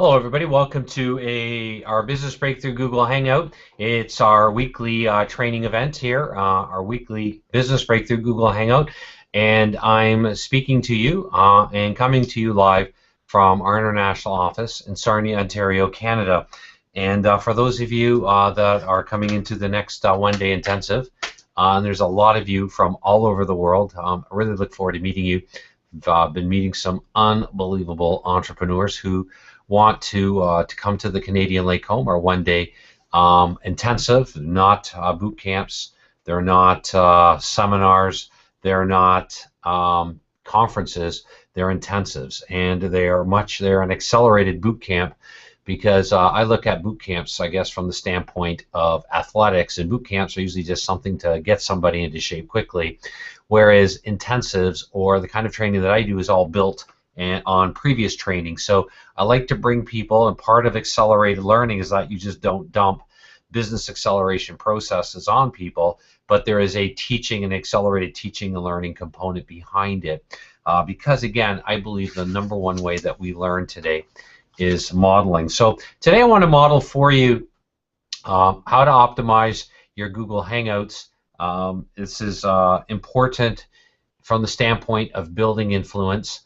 Hello, everybody. Welcome to our Business Breakthrough Google Hangout. It's our weekly training event here, our weekly Business Breakthrough Google Hangout, and I'm speaking to you and coming to you live from our international office in Sarnia, Ontario, Canada. And for those of you that are coming into the next one-day intensive, and there's a lot of you from all over the world. I really look forward to meeting you. I've been meeting some unbelievable entrepreneurs who want to come to the Canadian Lake Home, or one-day intensive, not boot camps. They're not seminars. They're not conferences. They're intensives, and they're an accelerated boot camp, because I look at boot camps, I guess, from the standpoint of athletics, and boot camps are usually just something to get somebody into shape quickly, whereas intensives, or the kind of training that I do, is all built and on previous training. So I like to bring people, and part of accelerated learning is that you just don't dump business acceleration processes on people, but there is a teaching and accelerated teaching and learning component behind it. Because again, I believe the number one way that we learn today is modeling. So today I want to model for you how to optimize your Google Hangouts. This is important from the standpoint of building influence,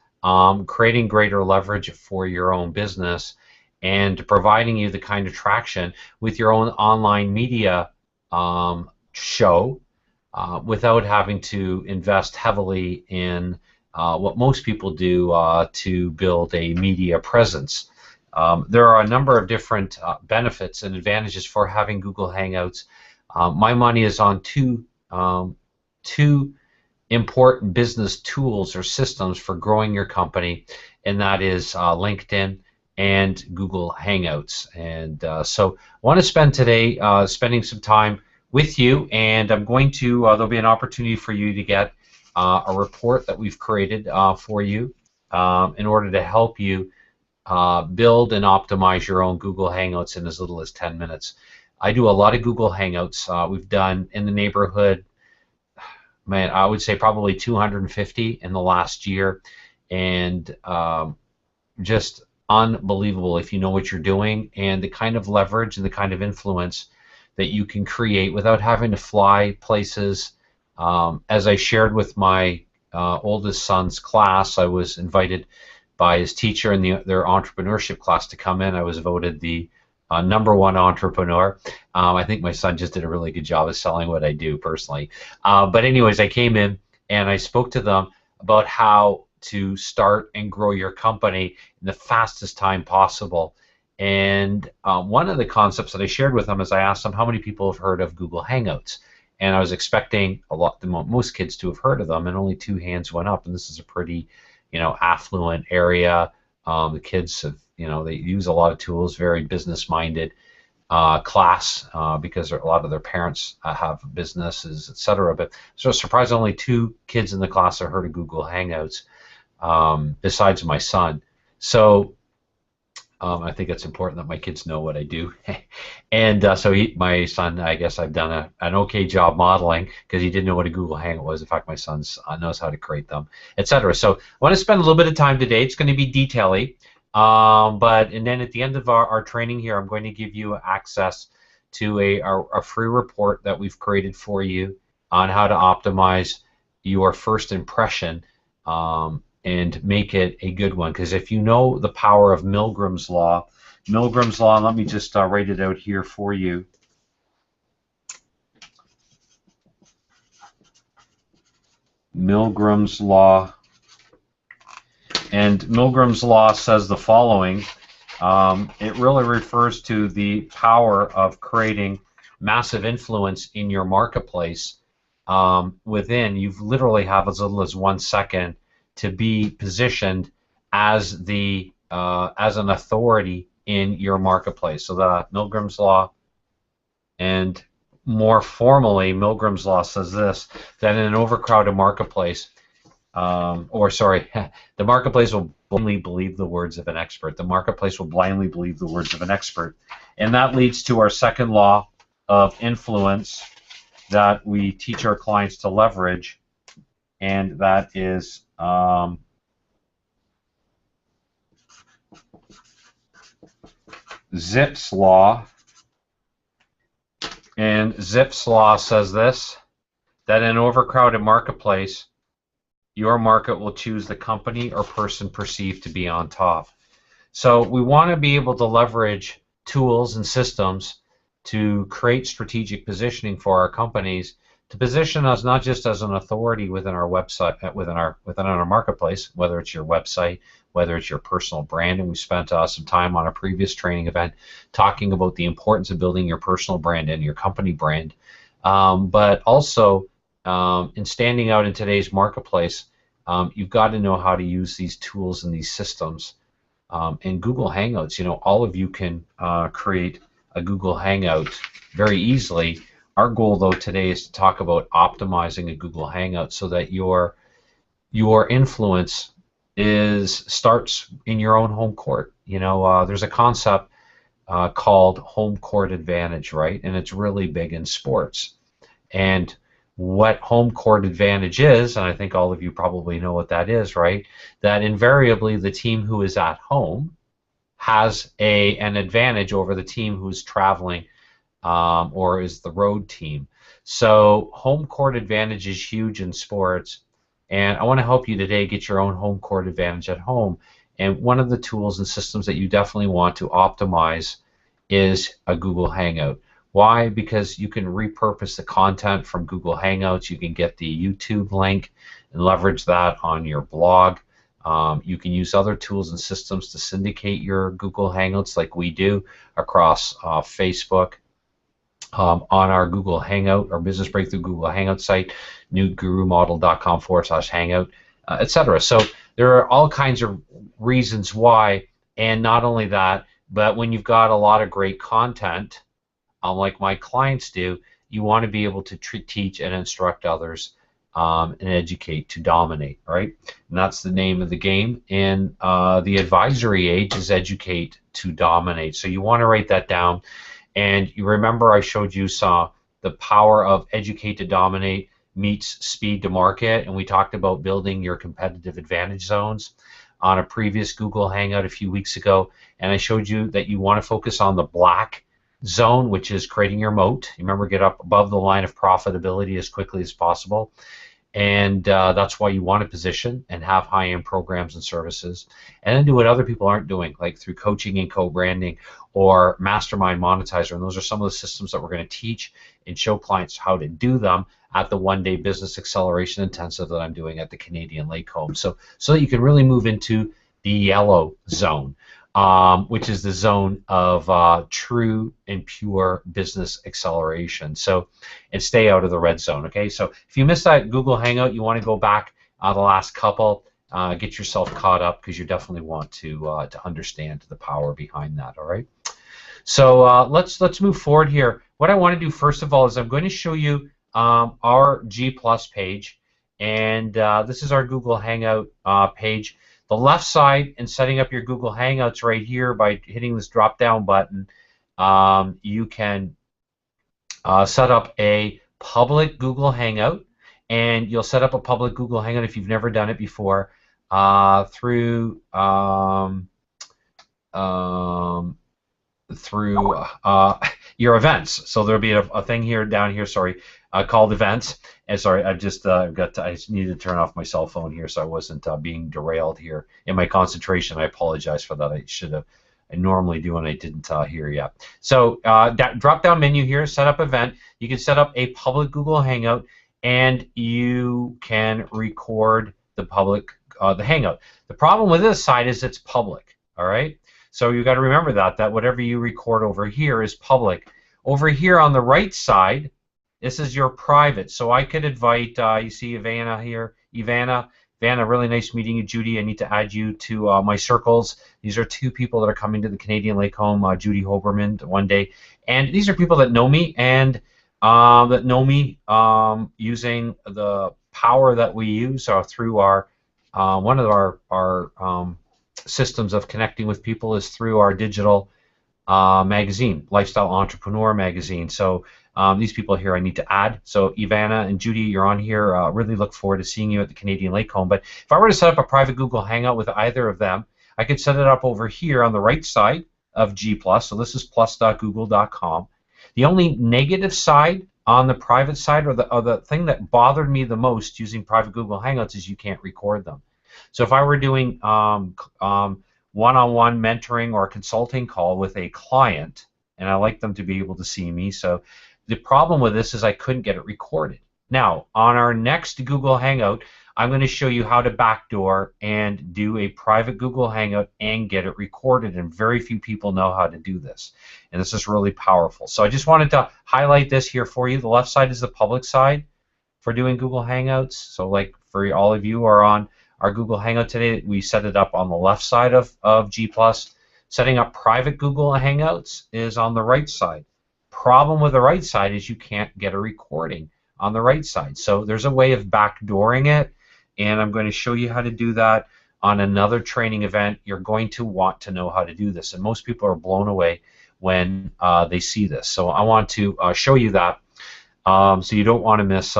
creating greater leverage for your own business, and providing you the kind of traction with your own online media show without having to invest heavily in what most people do to build a media presence. There are a number of different benefits and advantages for having Google Hangouts. My money is on two important business tools or systems for growing your company, and that is LinkedIn and Google Hangouts. And so I want to spend today spending some time with you, and I'm going to, there'll be an opportunity for you to get a report that we've created for you in order to help you build and optimize your own Google Hangouts in as little as 10 minutes. I do a lot of Google Hangouts. We've done in the neighborhood, man, I would say probably 250 in the last year, and just unbelievable if you know what you're doing, and the kind of leverage and the kind of influence that you can create without having to fly places. As I shared with my oldest son's class, I was invited by his teacher in their entrepreneurship class to come in. I was voted the #1 entrepreneur. I think my son just did a really good job of selling what I do personally. But anyways, I came in and I spoke to them about how to start and grow your company in the fastest time possible. And one of the concepts that I shared with them is I asked them how many people have heard of Google Hangouts. And I was expecting most kids to have heard of them, and only 2 hands went up. And this is a pretty, affluent area. The kids have, they use a lot of tools, very business-minded class, because a lot of their parents have businesses, etc. But so surprised only 2 kids in the class have heard of Google Hangouts, besides my son. So I think it's important that my kids know what I do. And so my son, I guess I've done an okay job modeling, because he didn't know what a Google Hangout was. In fact, my son knows how to create them, etc. So I want to spend a little bit of time today. It's going to be detail-y. And then at the end of our training here, I'm going to give you access to a free report that we've created for you on how to optimize your first impression and make it a good one. Because if you know the power of Milgrams Law, let me just write it out here for you. Milgrams Law. And Milgrams Law says the following. It really refers to the power of creating massive influence in your marketplace. Within, you literally have as little as 1 second to be positioned as an authority in your marketplace. So the Milgrams Law, and more formally, Milgrams Law says this: that in an overcrowded marketplace, the marketplace will blindly believe the words of an expert. The marketplace will blindly believe the words of an expert. And that leads to our second law of influence that we teach our clients to leverage, and that is Zipf's Law. And Zipf's Law says this, that in an overcrowded marketplace, your market will choose the company or person perceived to be on top. So we want to be able to leverage tools and systems to create strategic positioning for our companies, to position us not just as an authority within our website, within our marketplace, whether it's your website, whether it's your personal brand. And we spent some time on a previous training event talking about the importance of building your personal brand and your company brand, but also in standing out in today's marketplace, you've got to know how to use these tools and these systems. In Google Hangouts, you know, all of you can create a Google Hangout very easily. Our goal, though, today is to talk about optimizing a Google Hangout so that your influence starts in your own home court. You know, there's a concept called home court advantage, right? And it's really big in sports. And what home court advantage is, and I think all of you probably know what that is, right? That invariably the team who is at home has an advantage over the team who's traveling or is the road team. So home court advantage is huge in sports, and I want to help you today get your own home court advantage at home. And one of the tools and systems that you definitely want to optimize is a Google Hangout. Why? Because you can repurpose the content from Google Hangouts. You can get the YouTube link and leverage that on your blog. You can use other tools and systems to syndicate your Google Hangouts like we do across Facebook, on our Google Hangout, our Business Breakthrough Google Hangout site, newgurumodel.com/hangout, etc. So there are all kinds of reasons why, and not only that, but when you've got a lot of great content, like my clients do, you want to be able to teach and instruct others and educate to dominate, right? And that's the name of the game. In the advisory age is educate to dominate. So you want to write that down. And you remember I showed you the power of educate to dominate meets speed to market, and we talked about building your competitive advantage zones on a previous Google Hangout a few weeks ago, and I showed you that you want to focus on the black zone, which is creating your moat. You remember, get up above the line of profitability as quickly as possible, and that's why you want to position and have high-end programs and services, and then do what other people aren't doing, like through coaching and co-branding or mastermind monetizer. And those are some of the systems that we're going to teach and show clients how to do them at the one-day business acceleration intensive that I'm doing at the Canadian Lake Home, so that you can really move into the yellow zone, which is the zone of true and pure business acceleration. So, and stay out of the red zone. Okay, so if you missed that Google Hangout, you want to go back the last couple, get yourself caught up, because you definitely want to understand the power behind that. All right. So let's move forward here. What I want to do first of all is I'm going to show you our G+ page, and this is our Google Hangout page. The left side, and setting up your Google Hangouts right here by hitting this drop-down button, you can set up a public Google Hangout, and you'll set up a public Google Hangout if you've never done it before through your events. So there'll be a thing here down here, sorry, called events. And sorry, I just I just needed to turn off my cell phone here so I wasn't being derailed here in my concentration. I apologize for that. I should have. I normally do and I didn't hear yet. So that drop-down menu here, set up event. You can set up a public Google Hangout, and you can record the public the Hangout. The problem with this side is it's public. All right. So you got to remember that whatever you record over here is public. Over here on the right side, this is your private. So I could invite, you see Ivana here, Ivana, really nice meeting you. Judy, I need to add you to my circles. These are two people that are coming to the Canadian Lake Home, Judy Hoberman, one day. And these are people that know me, and using the power that we use through our, one of our systems of connecting with people is through our digital magazine, Lifestyle Entrepreneur magazine. So these people here I need to add. So Ivana and Judy, you're on here. Really look forward to seeing you at the Canadian Lake Home. But if I were to set up a private Google Hangout with either of them, I could set it up over here on the right side. of G+. So this is plus.google.com. The only negative side on the private side, or the thing that bothered me the most using private Google Hangouts, is you can't record them. So if I were doing one-on-one mentoring or a consulting call with a client, and I like them to be able to see me, so the problem with this is I couldn't get it recorded. Now, on our next Google Hangout, I'm going to show you how to backdoor and do a private Google Hangout and get it recorded, and very few people know how to do this. And this is really powerful. So I just wanted to highlight this here for you. The left side is the public side for doing Google Hangouts. So like for all of you who are on our Google Hangout today, we set it up on the left side of G+. Setting up private Google Hangouts is on the right side. Problem with the right side is you can't get a recording on the right side. So there's a way of backdooring it, and I'm going to show you how to do that on another training event. You're going to want to know how to do this, and most people are blown away when they see this. So I want to show you that, so you don't want to miss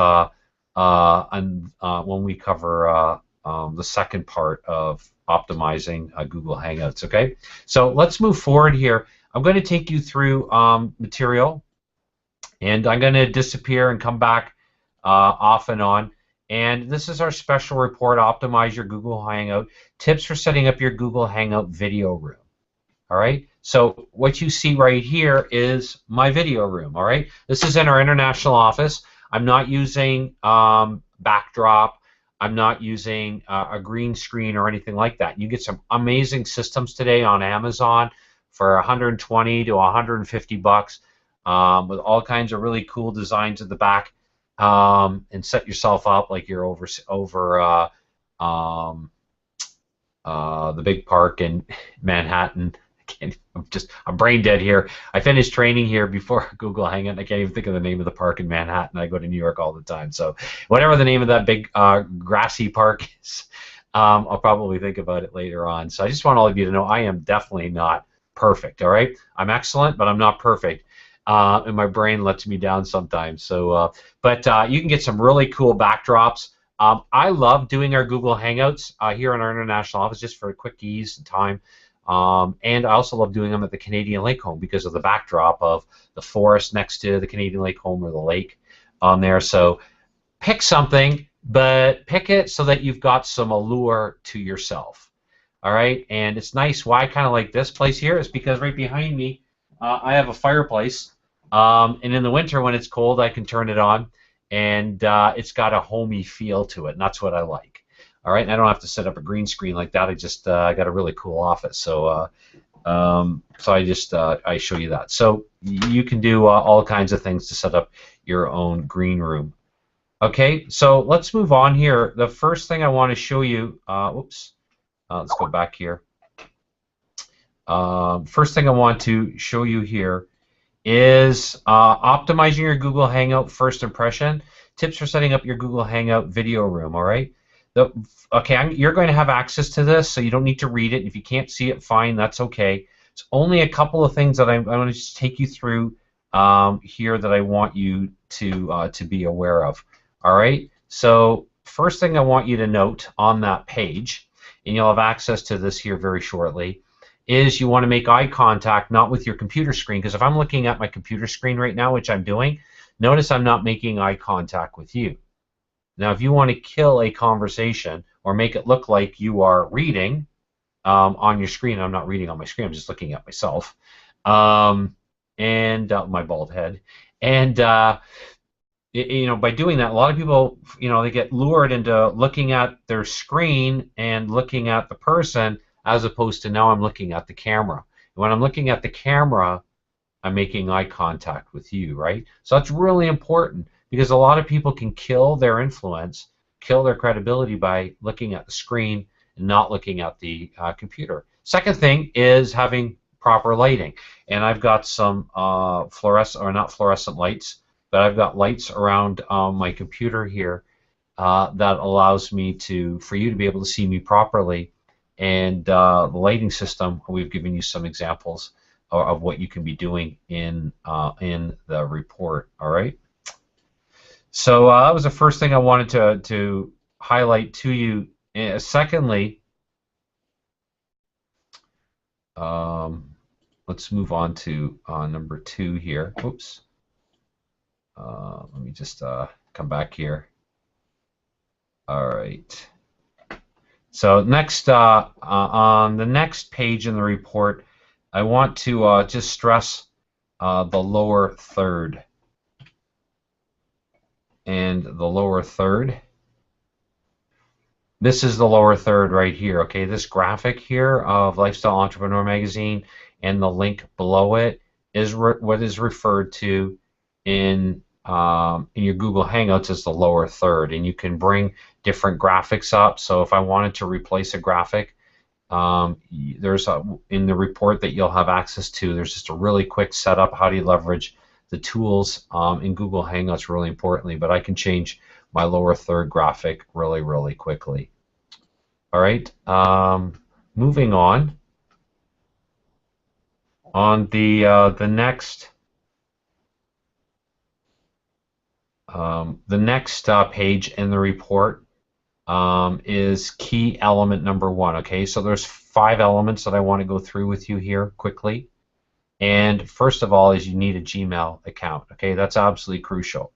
when we cover the second part of optimizing Google Hangouts. Okay, so let's move forward here. I'm going to take you through material, and I'm going to disappear and come back off and on. And this is our special report, Optimize Your Google Hangout, Tips for Setting Up Your Google Hangout Video Room. All right, so what you see right here is my video room. All right, this is in our international office. I'm not using backdrop. I'm not using a green screen or anything like that. You get some amazing systems today on Amazon for 120 to 150 bucks with all kinds of really cool designs at the back, and set yourself up like you're over the big park in Manhattan. I'm brain dead here. I finished training here before Google Hangout. I can't even think of the name of the park in Manhattan. I go to New York all the time. So whatever the name of that big grassy park is, I'll probably think about it later on. So I just want all of you to know I am definitely not perfect. All right, I'm excellent, but I'm not perfect. And my brain lets me down sometimes. So, but you can get some really cool backdrops. I love doing our Google Hangouts here in our international office just for a quick ease and time. And I also love doing them at the Canadian Lake Home because of the backdrop of the forest next to the Canadian Lake Home, or the lake on there. So pick something, but pick it so that you've got some allure to yourself. All right, and it's nice. Why I kind of like this place here is because right behind me I have a fireplace, and in the winter when it's cold I can turn it on, and it's got a homey feel to it, and that's what I like. All right, and I don't have to set up a green screen like that. I just got a really cool office, so I show you that. So you can do all kinds of things to set up your own green room. Okay, so let's move on here. The first thing I want to show you, let's go back here. First thing I want to show you here is optimizing your Google Hangout first impression, tips for setting up your Google Hangout video room. All right. You're going to have access to this, so you don't need to read it. If you can't see it, fine, that's okay. It's only a couple of things that I'm going to just take you through here that I want you to be aware of. All right. So first thing I want you to note on that page, and you'll have access to this here very shortly, is you want to make eye contact not with your computer screen, because if I'm looking at my computer screen right now, which I'm doing, notice I'm not making eye contact with you. Now, if you want to kill a conversation or make it look like you are reading on your screen, I'm not reading on my screen, I'm just looking at myself and my bald head. And, by doing that, a lot of people, they get lured into looking at their screen and looking at the person, as opposed to now I'm looking at the camera. When I'm looking at the camera, I'm making eye contact with you, right? So that's really important, because a lot of people can kill their influence, kill their credibility by looking at the screen and not looking at the computer. Second thing is having proper lighting. And I've got some not fluorescent lights, but I've got lights around my computer here that allows me for you to be able to see me properly. And the lighting system, we've given you some examples of what you can be doing in the report. All right. So that was the first thing I wanted to highlight to you. Secondly, let's move on to number 2 here. Oops. Let me just come back here. All right. So next, on the next page in the report, I want to just stress the lower third. And the lower third, this is the lower third right here, okay? This graphic here of Lifestyle Entrepreneur Magazine and the link below it is what is referred to in your Google Hangouts as the lower third, and you can bring different graphics up. So if I wanted to replace a graphic, there's in the report that you'll have access to, there's just a really quick setup. How do you leverage the tools in Google Hangouts, really importantly, but I can change my lower third graphic really quickly. All right, moving on. On the next page in the report is key element number 1. Okay, so there's 5 elements that I want to go through with you here quickly. And first of all is you need a Gmail account. Okay, that's absolutely crucial.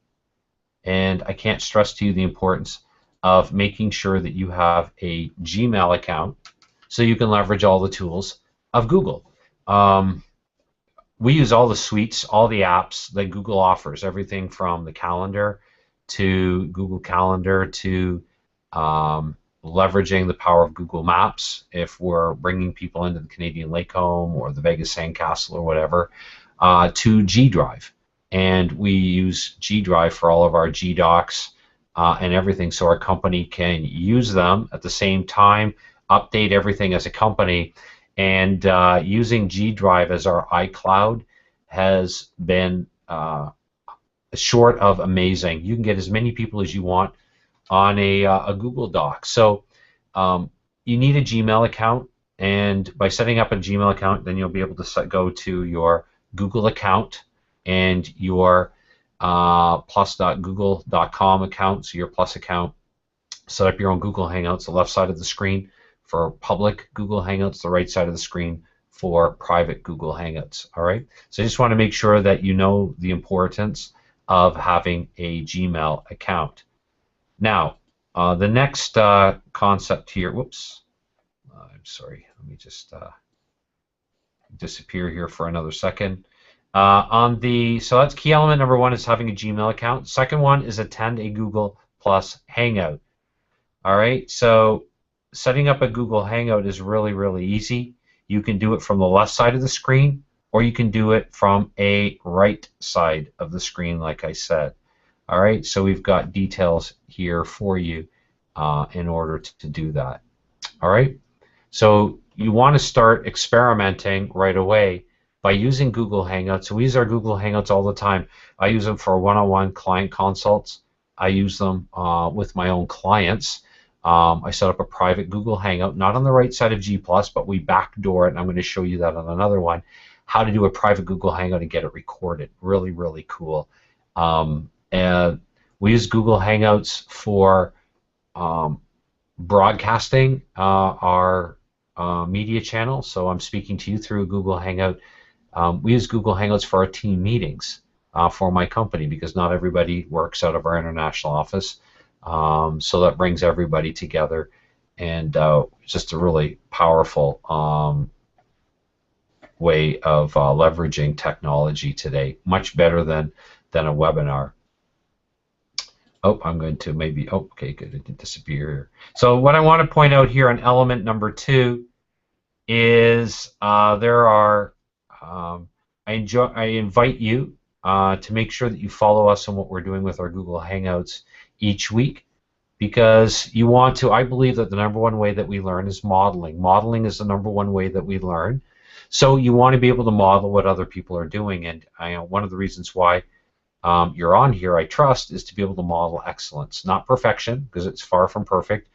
And I can't stress to you the importance of making sure that you have a Gmail account so you can leverage all the tools of Google. We use all the suites, all the apps that Google offers, everything from the calendar to Google Calendar to leveraging the power of Google Maps if we're bringing people into the Canadian Lake Home or the Vegas Sandcastle or whatever, to G Drive. And we use G Drive for all of our G Docs and everything, so our company can use them at the same time, update everything as a company. And using G Drive as our iCloud has been short of amazing. You can get as many people as you want on a Google Doc. So you need a Gmail account, and by setting up a Gmail account, then you'll be able to go to your Google account and your plus.google.com account, so your Plus account. Set up your own Google Hangouts, the left side of the screen for public Google Hangouts, the right side of the screen for private Google Hangouts. All right. So I just want to make sure that you know the importance of having a Gmail account. Now, the next concept here. Whoops. I'm sorry. Let me just disappear here for another second. So that's key element number 1 is having a Gmail account. Second one is attend a Google Plus Hangout. All right. So setting up a Google Hangout is really easy. You can do it from the left side of the screen, or you can do it from a right side of the screen, like I said. All right, so we've got details here for you in order to do that. All right, so you want to start experimenting right away by using Google Hangouts. So we use our Google Hangouts all the time. I use them for one-on-one client consults. I use them with my own clients. I set up a private Google Hangout, not on the right side of G+, but we backdoor it, and I'm going to show you that on another one, how to do a private Google Hangout and get it recorded. Really cool. And we use Google Hangouts for broadcasting our media channel, so I'm speaking to you through a Google Hangout. We use Google Hangouts for our team meetings for my company, because not everybody works out of our international office. So that brings everybody together, and just a really powerful way of leveraging technology today. Much better than a webinar. Oh, I'm going to maybe, oh, okay, good, it didn't disappear. So what I want to point out here on element number 2 is I invite you to make sure that you follow us on what we're doing with our Google Hangouts each week, because you want to, I believe that the number 1 way that we learn is modeling. Modeling is the number 1 way that we learn. So you want to be able to model what other people are doing, and one of the reasons why you're on here, I trust, is to be able to model excellence, not perfection, because it's far from perfect.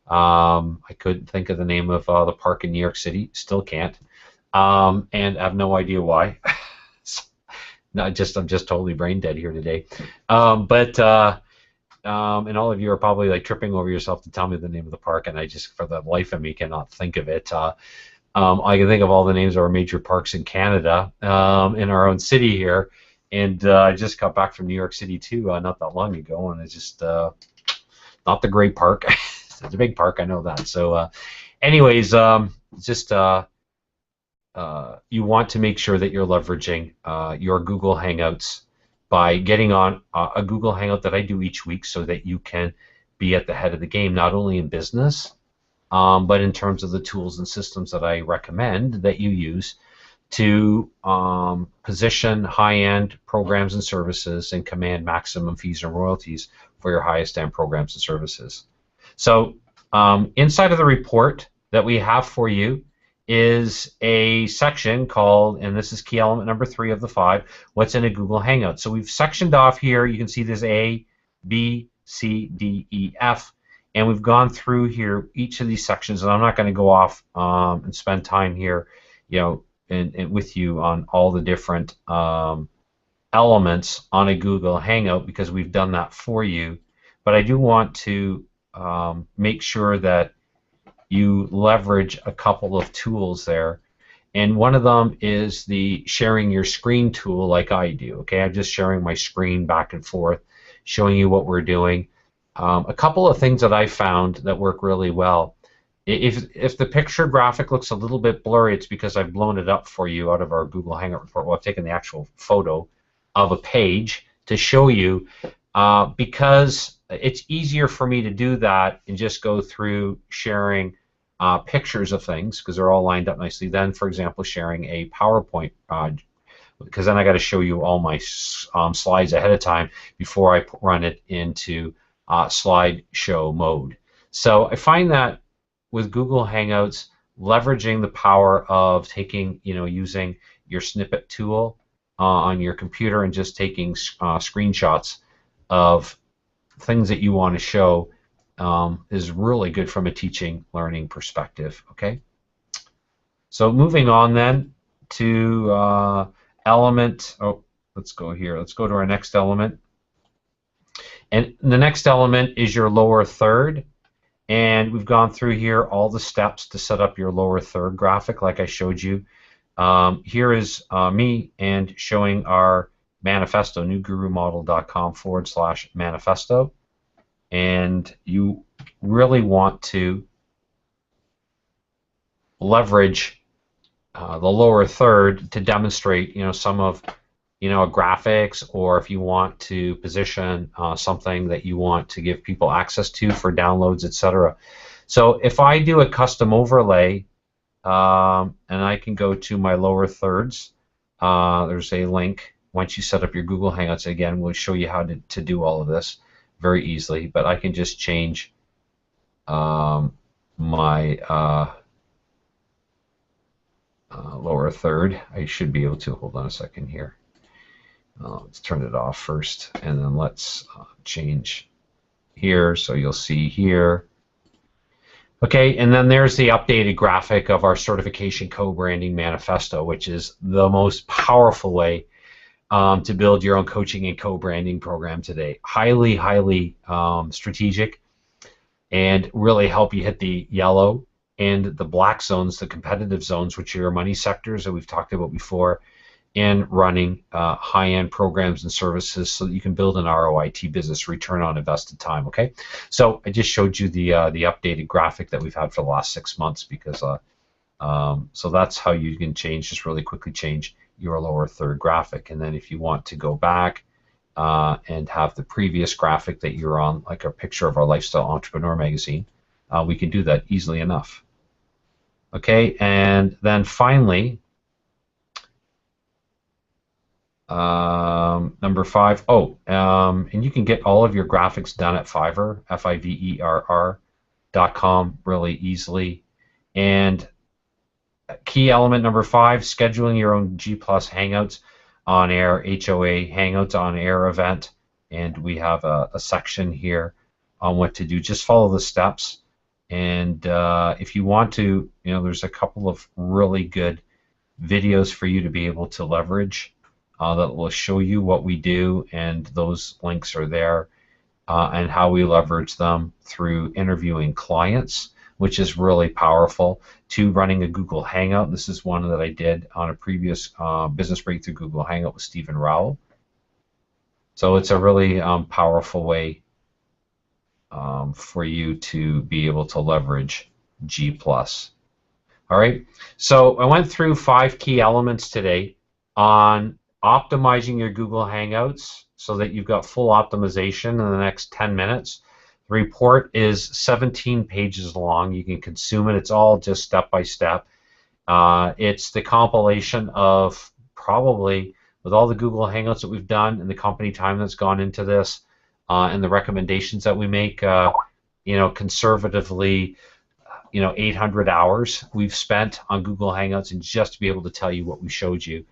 I couldn't think of the name of the park in New York City, still can't, and I have no idea why. I'm just totally brain dead here today. And all of you are probably like tripping over yourself to tell me the name of the park, and I just, for the life of me, cannot think of it. I can think of all the names of our major parks in Canada, in our own city here. And I just got back from New York City too, not that long ago, and it's just not the great park. It's a big park, I know that. So, anyways, just you want to make sure that you're leveraging your Google Hangouts by getting on a Google Hangout that I do each week, so that you can be at the head of the game, not only in business, but in terms of the tools and systems that I recommend that you use to position high-end programs and services and command maximum fees and royalties for your highest-end programs and services. So inside of the report that we have for you is a section called, and this is key element number 3 of the 5, what's in a Google Hangout. So we've sectioned off here. You can see there's A, B, C, D, E, F. And we've gone through here each of these sections, and I'm not going to go off and spend time here, and with you on all the different elements on a Google Hangout, because we've done that for you. But I do want to make sure that you leverage a couple of tools there. And one of them is the sharing your screen tool, like I do. Okay, I'm just sharing my screen back and forth, showing you what we're doing. A couple of things that I found that work really well. If the picture graphic looks a little bit blurry, it's because I've blown it up for you out of our Google Hangout report. Well, I've taken the actual photo of a page to show you, because it's easier for me to do that and just go through sharing pictures of things, because they're all lined up nicely, than, for example, sharing a PowerPoint, because then I got to show you all my slides ahead of time before I run it into slideshow mode. So I find that with Google Hangouts, leveraging the power of taking, using your snippet tool on your computer and just taking screenshots of things that you want to show is really good from a teaching, learning perspective. Okay. So moving on then to element. Oh, let's go here. Let's go to our next element. And the next element is your lower third. And we've gone through here all the steps to set up your lower third graphic, like I showed you. Here is me and showing our manifesto, newgurumodel.com/manifesto. And you really want to leverage the lower third to demonstrate, some of graphics, or if you want to position something that you want to give people access to for downloads, etc. So if I do a custom overlay, and I can go to my lower thirds, there's a link. Once you set up your Google Hangouts, again, we'll show you how to do all of this very easily, but I can just change my lower third. I should be able to, hold on a second here. Let's turn it off first, and then let's change here, so you'll see here. Okay, and then there's the updated graphic of our certification co-branding manifesto, which is the most powerful way to build your own coaching and co-branding program today. Highly, highly strategic, and really help you hit the yellow and the black zones, the competitive zones, which are your money sectors that we've talked about before, in running high-end programs and services, so that you can build an ROIT business, return on invested time. Okay, so I just showed you the updated graphic that we've had for the last 6 months, because so that's how you can change, just really quickly change your lower third graphic. And then if you want to go back and have the previous graphic that you're on, like a picture of our Lifestyle Entrepreneur magazine, we can do that easily enough. Okay, and then finally, number 5. And you can get all of your graphics done at Fiverr, Fiverr.com, really easily. And key element number 5, scheduling your own G+ Hangouts on air, HOA Hangouts on air event. And we have a section here on what to do. Just follow the steps. And if you want to, there's a couple of really good videos for you to be able to leverage that will show you what we do, and those links are there, and how we leverage them through interviewing clients. which is really powerful, to running a Google Hangout. This is one that I did on a previous Business Breakthrough Google Hangout with Stephen Rowell. So it's a really powerful way for you to be able to leverage G+. All right, so I went through 5 key elements today on optimizing your Google Hangouts so that you've got full optimization in the next 10 minutes. The report is 17 pages long. You can consume it. It's all just step by step. It's the compilation of probably, with all the Google Hangouts that we've done and the company time that's gone into this, and the recommendations that we make, you know, conservatively, you know, 800 hours we've spent on Google Hangouts, and just to be able to tell you what we showed you.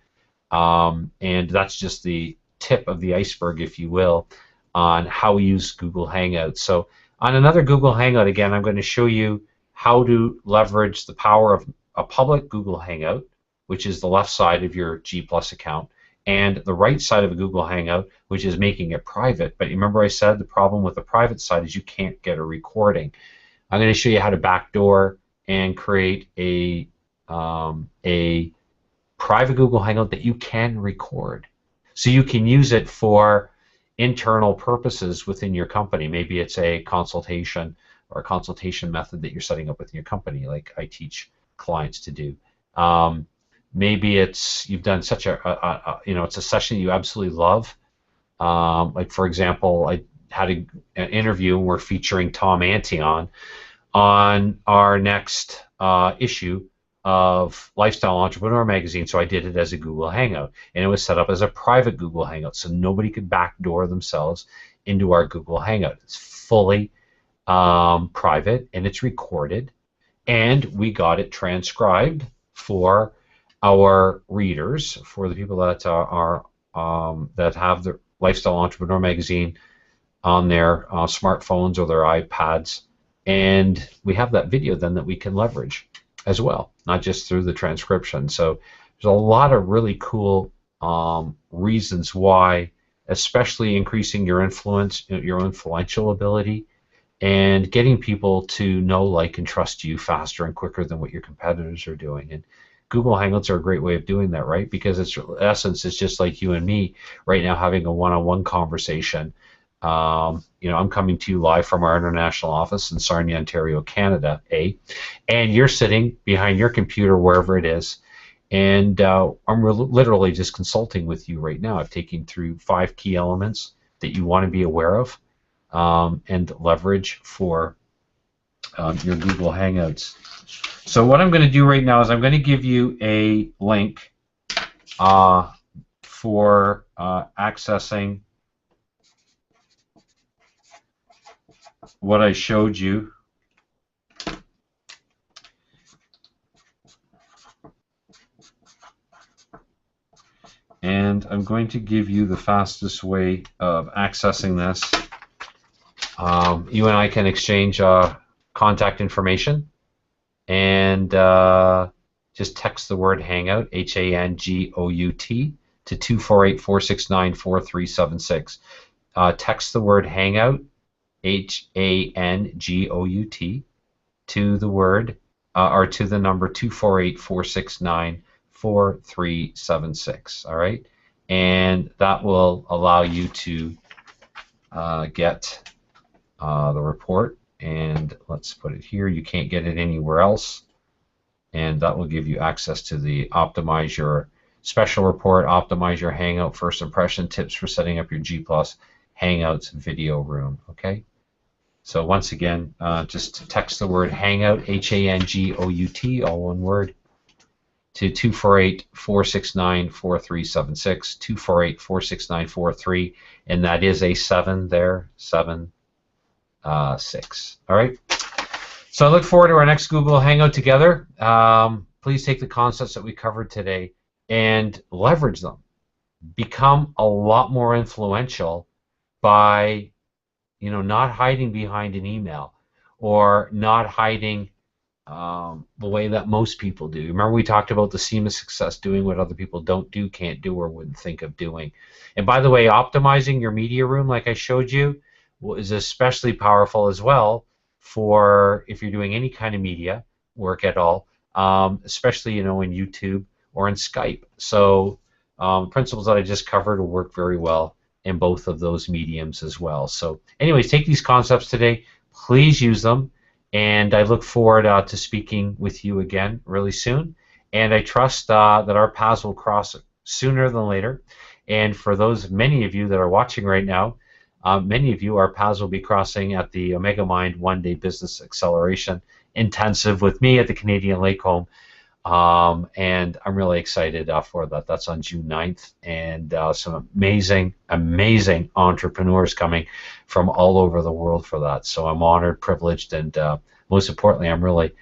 And that's just the tip of the iceberg, if you will, on how we use Google Hangouts. So on another Google Hangout, again, I'm going to show you how to leverage the power of a public Google Hangout, which is the left side of your G+ account, and the right side of a Google Hangout, which is making it private. But remember I said the problem with the private side is you can't get a recording. I'm going to show you how to backdoor and create a private Google Hangout that you can record. So you can use it for internal purposes within your company. Maybe it's a consultation or a consultation method that you're setting up within your company, like I teach clients to do. Maybe it's you've done such you know, it's a session you absolutely love. Like for example, I had an interview, and we're featuring Tom Ante on our next issue of Lifestyle Entrepreneur magazine, so I did it as a Google Hangout, and it was set up as a private Google Hangout, so nobody could backdoor themselves into our Google Hangout. It's fully private, and it's recorded, and we got it transcribed for our readers, for the people that are that have the Lifestyle Entrepreneur magazine on their smartphones or their iPads, and we have that video then that we can leverage as well, not just through the transcription. So there's a lot of really cool reasons why, especially increasing your influence, your influential ability, and getting people to know, like, and trust you faster and quicker than what your competitors are doing. And Google Hangouts are a great way of doing that, right? Because it's, in essence, it's just like you and me right now having a one-on-one conversation. You know, I'm coming to you live from our international office in Sarnia, Ontario, Canada, and you're sitting behind your computer wherever it is, and I'm literally just consulting with you right now. I've taken through 5 key elements that you want to be aware of and leverage for your Google Hangouts. So what I'm going to do right now is I'm going to give you a link for accessing what I showed you. And I'm going to give you the fastest way of accessing this. You and I can exchange contact information, and just text the word Hangout, H-A-N-G-O-U-T, to 248-469-4376. Text the word Hangout, Hangout, to the word or to the number 248-469-4376. All right, and that will allow you to get the report. And let's put it here. You can't get it anywhere else, and that will give you access to the Optimize Your Special Report, Optimize Your Hangout First Impression Tips for Setting Up Your G+ Hangouts Video Room. Okay. So once again, just text the word Hangout, Hangout, all one word, to 248-469-4376, 248-469-43, and that is a 7 there, 7, 6. All right. So I look forward to our next Google Hangout together. Please take the concepts that we covered today and leverage them. Become a lot more influential by, you know, not hiding behind an email or not hiding the way that most people do. Remember we talked about the seamless success, doing what other people don't do, can't do, or wouldn't think of doing. And by the way, optimizing your media room, like I showed you, is especially powerful as well for if you're doing any kind of media work at all, especially in YouTube or in Skype. So principles that I just covered will work very well in both of those mediums as well. So anyways, take these concepts today, please use them, and I look forward to speaking with you again really soon, and I trust that our paths will cross sooner than later. And for those many of you that are watching right now, many of you, our paths will be crossing at the Omega Mind One-Day Business Acceleration Intensive with me at the Canadian Lake Home. And I'm really excited for that. That's on June 9th, and some amazing, amazing entrepreneurs coming from all over the world for that. So I'm honored, privileged, and most importantly, I'm really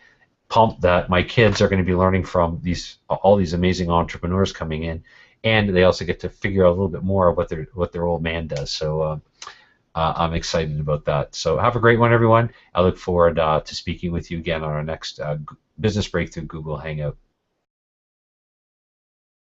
pumped that my kids are going to be learning from all these amazing entrepreneurs coming in, and they also get to figure out a little bit more of what their old man does. So I'm excited about that. So have a great one, everyone. I look forward to speaking with you again on our next Business Breakthrough Google Hangout.